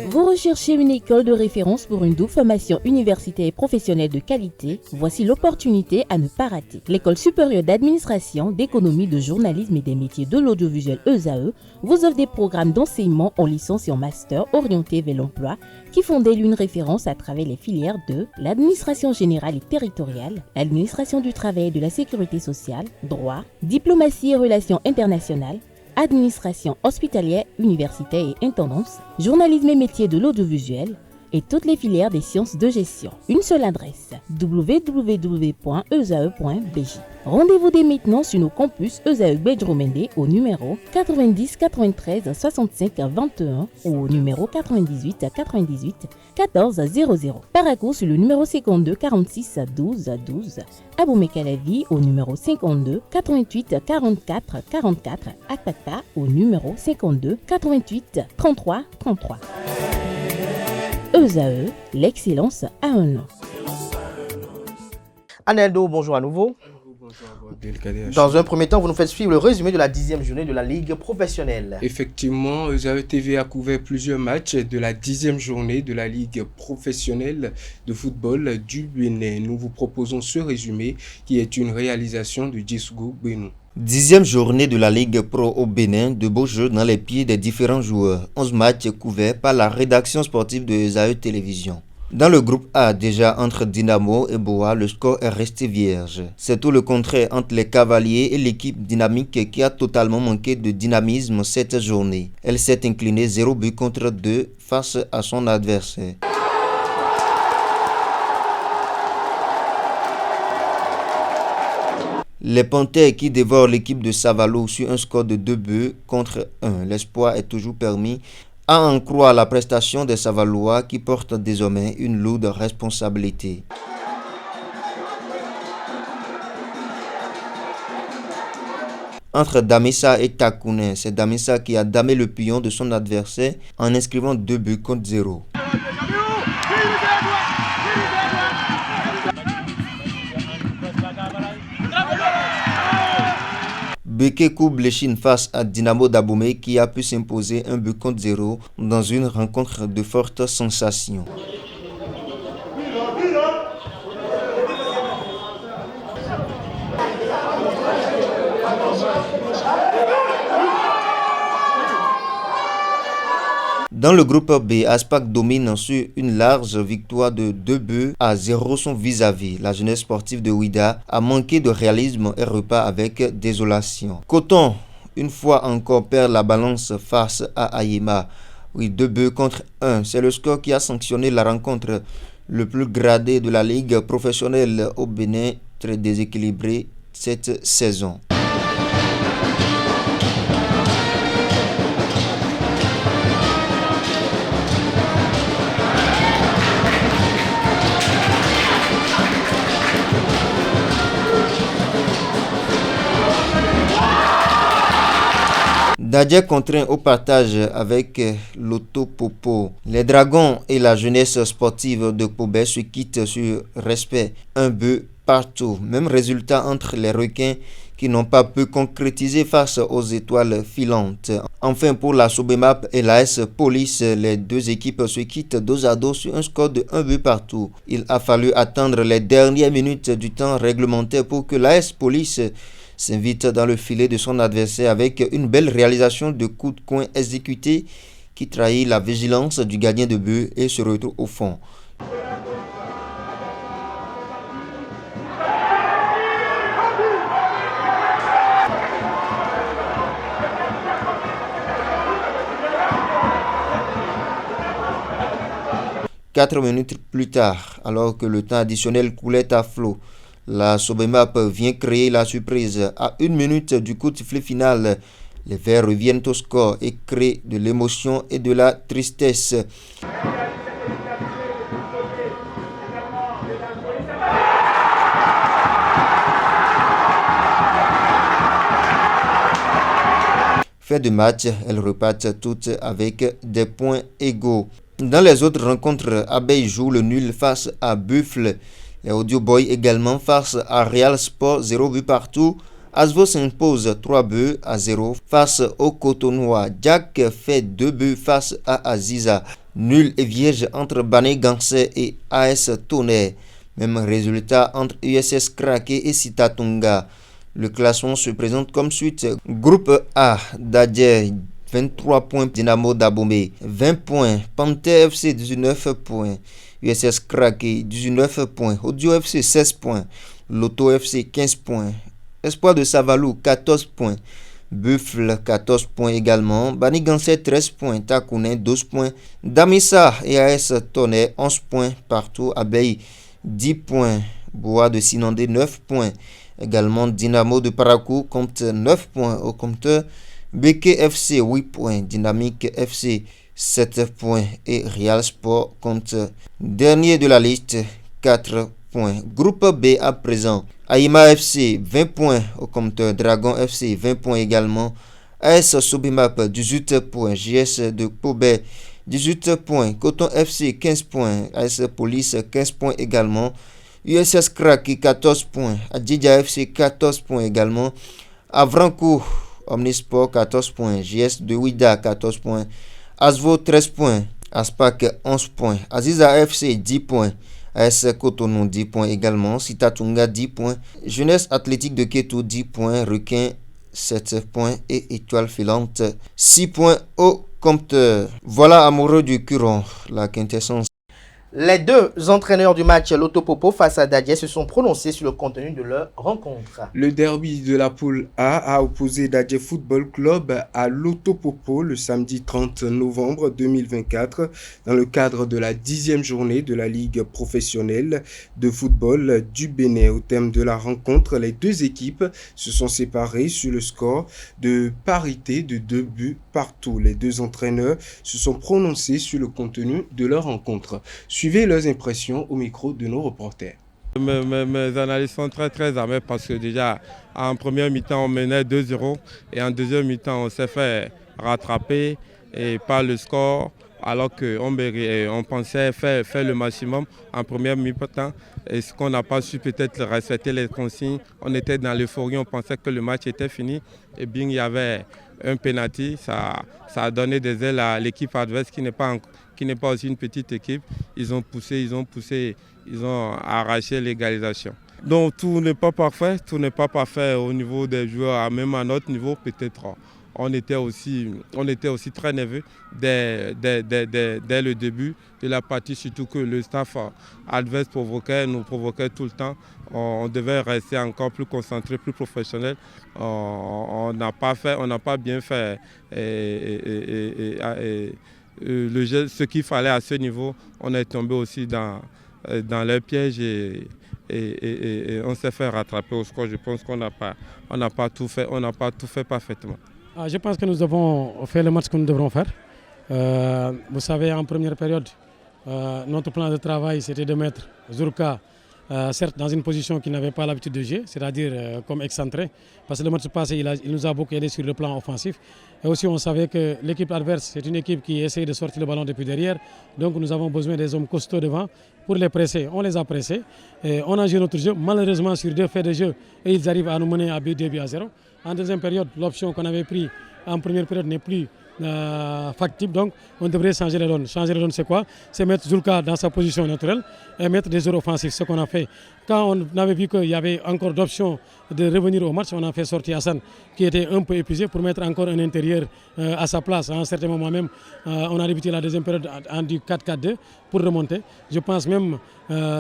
Vous recherchez une école de référence pour une double formation universitaire et professionnelle de qualité? Voici l'opportunité à ne pas rater. L'École supérieure d'administration, d'économie, de journalisme et des métiers de l'audiovisuel ESAE vous offre des programmes d'enseignement en licence et en master orientés vers l'emploi qui font d'elle une référence à travers les filières de l'administration générale et territoriale, l'administration du travail et de la sécurité sociale, droit, diplomatie et relations internationales, administration hospitalière, universitaire et intendance, journalisme et métiers de l'audiovisuel et toutes les filières des sciences de gestion. Une seule adresse, www.esae.bj. Rendez-vous dès maintenant sur nos campus ESAE Bedjromende au numéro 90 93 65 21 ou au numéro 98 98 14 00. Paracourt sur le numéro 52 46 12 12. Aboumé-Calavi au numéro 52 88 44 44. Akpaka au numéro 52 88 33 33. ESAE, l'excellence a un nom. Aneldo, bonjour à nouveau. Dans un premier temps, vous nous faites suivre le résumé de la 10e journée de la Ligue professionnelle. Effectivement, ESAE TV a couvert plusieurs matchs de la 10e journée de la Ligue professionnelle de football du Bénin. Nous vous proposons ce résumé qui est une réalisation de Djissougou Benou. 10e journée de la Ligue Pro au Bénin, de beaux jeux dans les pieds des différents joueurs. 11 matchs couverts par la rédaction sportive de ESAE Télévision. Dans le groupe A, déjà entre Dynamo et Boa, le score est resté vierge. C'est tout le contraire entre les Cavaliers et l'équipe dynamique qui a totalement manqué de dynamisme cette journée. Elle s'est inclinée 0 but contre 2 face à son adversaire. Les Panthères qui dévorent l'équipe de Savalo sur un score de 2 buts contre 1. L'espoir est toujours permis à en croire la prestation des Savalois qui portent désormais une lourde responsabilité. Entre Damissa et Takounen, c'est Damissa qui a damé le pion de son adversaire en inscrivant 2 buts contre 0. Beke coupe l'échine face à Dynamo d'Aboumé qui a pu s'imposer 1 but contre 0 dans une rencontre de fortes sensations. Dans le groupe B, Aspac domine sur une large victoire de 2 buts à 0 son vis-à-vis. La jeunesse sportive de Ouida a manqué de réalisme et repart avec désolation. Coton, une fois encore, perd la balance face à Ayema. Oui, 2 buts contre 1. C'est le score qui a sanctionné la rencontre le plus gradé de la Ligue professionnelle au Bénin, très déséquilibré cette saison. Dadja contraint au partage avec Loto Popo. Les Dragons et la jeunesse sportive de Pobé se quittent sur respect, 1 but partout. Même résultat entre les Requins qui n'ont pas pu concrétiser face aux étoiles filantes. Enfin pour la Sobemap et l'AS Police, les deux équipes se quittent dos à dos sur un score de 1 but partout. Il a fallu attendre les dernières minutes du temps réglementaire pour que l'AS Police s'invite dans le filet de son adversaire avec une belle réalisation de coup de coin exécuté qui trahit la vigilance du gardien de but et se retrouve au fond. Quatre minutes plus tard, alors que le temps additionnel coulait à flot, la Sobemap vient créer la surprise. À 1 minute du coup de sifflet final, les Verts reviennent au score et créent de l'émotion et de la tristesse. Fin de match, elles repartent toutes avec des points égaux. Dans les autres rencontres, Abeille joue le nul face à Buffle. Les Audio Boys également face à Real Sport, 0 but partout. Asvo s'impose 3-0 face au Cotonois. Jack fait 2 buts face à Aziza. Nul et vierge entre Bané Gansé et AS Tonnerre. Même résultat entre USS Krake et Sitatunga. Le classement se présente comme suite. Groupe A, Dadje 23 points, Dynamo d'Abomey 20 points, Panther FC 19 points, USS Krake 19 points, Audio FC 16 points, Loto FC 15 points, Espoir de Savalou 14 points, Buffle 14 points également, Banigansé 13 points, Takounen 12 points, Damissa et AS Tonnerre 11 points partout, Abeille 10 points, Bois de Sinandé 9 points, également Dynamo de Parakou compte 9 points au compteur, BK FC 8 points, Dynamique FC 7 points et Real Sport compte dernier de la liste 4 points. Groupe B à présent, Aïma FC 20 points au compteur, Dragon FC 20 points également, AS Sobimap 18 points, JS de Pobet 18 points, Coton FC 15 points, AS Police 15 points également, USS Kraki 14 points, Adjidja FC 14 points également, Avrancourt Omnisport 14 points, JS de Ouida 14 points, Asvo 13 points, Aspac 11 points, Aziza FC 10 points, AS Cotonou 10 points également, Sitatunga 10 points, Jeunesse Athlétique de Ketou 10 points, Requin 7 points et Étoile Filante 6 points au compteur. Voilà amoureux du Curon, la quintessence. Les deux entraîneurs du match Loto Popo face à Dadje se sont prononcés sur le contenu de leur rencontre. Le derby de la poule A a opposé Dadje Football Club à Loto Popo le samedi 30 novembre 2024 dans le cadre de la 10e journée de la Ligue professionnelle de football du Bénin. Au terme de la rencontre, les deux équipes se sont séparées sur le score de parité de 2 buts partout. Les deux entraîneurs se sont prononcés sur le contenu de leur rencontre. Suivez leurs impressions au micro de nos reporters. Mes analyses sont très amères parce que déjà en première mi-temps on menait 2-0 et en deuxième mi-temps on s'est fait rattraper et par le score alors qu'on pensait faire le maximum en première mi-temps et ce qu'on n'a pas su peut-être respecter les consignes. On était dans l'euphorie, on pensait que le match était fini et bien il y avait un penalty, ça a donné des ailes à l'équipe adverse qui n'est pas aussi une petite équipe. Ils ont poussé, ils ont arraché l'égalisation. Donc tout n'est pas parfait au niveau des joueurs, même à notre niveau peut-être. On était aussi très nerveux dès le début de la partie, surtout que le staff adverse nous provoquait tout le temps. On devait rester encore plus concentré, plus professionnel. On n'a pas bien fait ce qu'il fallait à ce niveau. On est tombé aussi dans les pièges et on s'est fait rattraper au score. Je pense qu'on n'a pas tout fait parfaitement. Je pense que nous avons fait le match que nous devrons faire. Vous savez, en première période, notre plan de travail, c'était de mettre Zurka, certes dans une position qu'il n'avait pas l'habitude de jouer, c'est-à-dire comme excentré, parce que le match passé, il nous a beaucoup aidé sur le plan offensif. Et aussi, on savait que l'équipe adverse, c'est une équipe qui essaye de sortir le ballon depuis derrière. Donc, nous avons besoin des hommes costauds devant pour les presser. On les a pressés. Et on a joué notre jeu, malheureusement, sur 2 faits de jeu. Et ils arrivent à nous mener à 2-0. En deuxième période, l'option qu'on avait prise en première période n'est plus factible, donc on devrait changer les donnes. Changer les donnes, c'est quoi? C'est mettre Zulka dans sa position naturelle et mettre des joueurs offensifs, ce qu'on a fait. Quand on avait vu qu'il y avait encore d'options de revenir au match, on a fait sortir Hassan qui était un peu épuisé pour mettre encore un intérieur à sa place. À un certain moment même, on a débuté la deuxième période en du 4-4-2 pour remonter. Je pense même,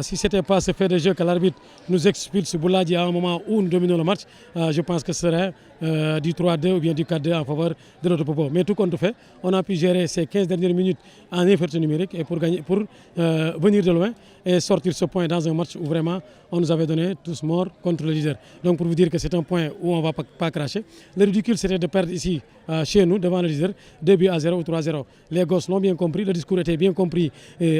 si ce n'était pas ce fait de jeu que l'arbitre nous expulse Bouladi à un moment où nous dominons le match, je pense que ce serait du 3-2 ou bien du 4-2 en faveur de notre propos. Mais tout compte fait, on a pu gérer ces 15 dernières minutes en effort numérique et pour venir de loin et sortir ce point dans un match où vraiment on nous avait donné tous morts contre le leader. Donc pour vous dire que c'est un point où on ne va pas cracher. Le ridicule c'était de perdre ici chez nous devant le leader 2-0 ou 3-0. Les gosses l'ont bien compris, le discours était bien compris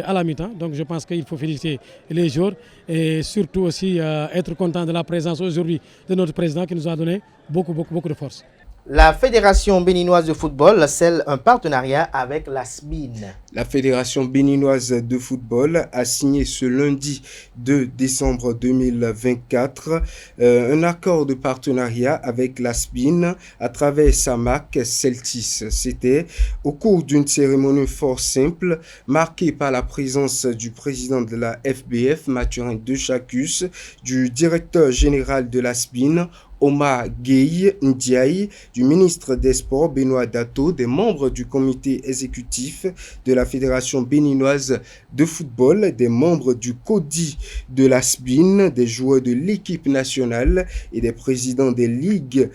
à la mi-temps. Donc je pense qu'il faut féliciter les joueurs et surtout aussi être content de la présence aujourd'hui de notre président qui nous a donné beaucoup de force. La Fédération béninoise de football scelle un partenariat avec la SBIN. La Fédération béninoise de football a signé ce lundi 2 décembre 2024 un accord de partenariat avec la SBIN à travers sa marque Celtis. C'était au cours d'une cérémonie fort simple marquée par la présence du président de la FBF, Mathurin Dechacus, du directeur général de la SBIN, Omar Gueye Ndiaye, du ministre des Sports Benoît Dato, des membres du comité exécutif de la Fédération béninoise de football, des membres du CODI de la SBIN, des joueurs de l'équipe nationale et des présidents des ligues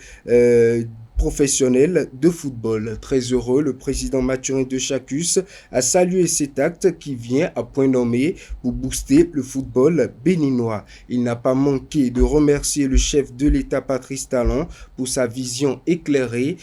professionnel de football. Très heureux, le président Mathurin Dechacus a salué cet acte qui vient à point nommé pour booster le football béninois. Il n'a pas manqué de remercier le chef de l'État Patrice Talon pour sa vision éclairée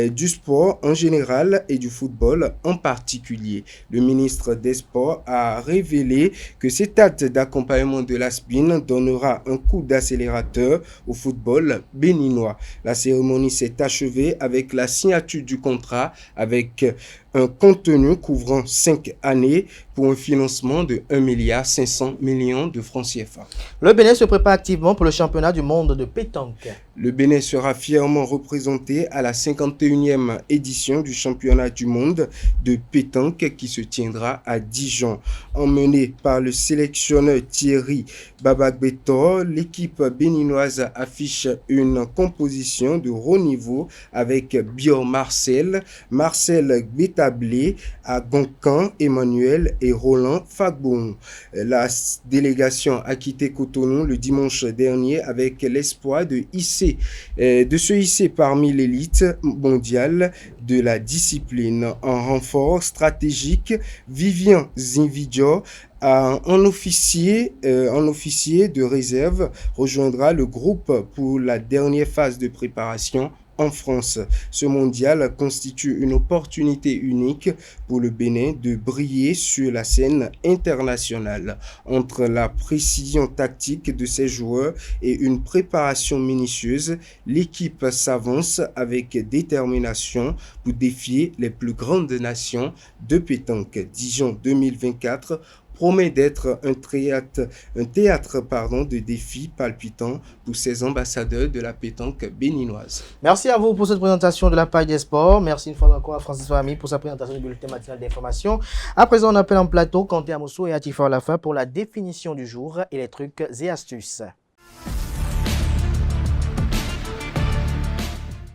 du sport en général et du football en particulier. Le ministre des Sports a révélé que cet acte d'accompagnement de la SBIN donnera un coup d'accélérateur au football béninois. La cérémonie s'est achevée avec la signature du contrat avec un contenu couvrant 5 années pour un financement de 1,5 milliard de francs CFA. Le Bénin se prépare activement pour le championnat du monde de pétanque. Le Bénin sera fièrement représenté à la 51e édition du championnat du monde de pétanque qui se tiendra à Dijon. Emmenée par le sélectionneur Thierry Babagbetor, l'équipe béninoise affiche une composition de haut niveau avec Bior Marcel Bétablé, Agoncan Emmanuel et Roland Fagbon. La délégation a quitté Cotonou le dimanche dernier avec l'espoir de se hisser parmi l'élite mondiale de la discipline. En renfort stratégique, Vivian Zinvidjo, un officier de réserve, rejoindra le groupe pour la dernière phase de préparation en France. Ce mondial constitue une opportunité unique pour le Bénin de briller sur la scène internationale. Entre la précision tactique de ses joueurs et une préparation minutieuse, l'équipe s'avance avec détermination pour défier les plus grandes nations de pétanque. Dijon 2024 promet d'être un théâtre de défis palpitants pour ces ambassadeurs de la pétanque béninoise. Merci à vous pour cette présentation de la page des sports. Merci une fois encore à Francis Fahmy pour sa présentation du bulletin matinal d'information. À présent, on appelle en plateau Kanté Amoussou et Atifa Olafa pour la définition du jour et les trucs et astuces.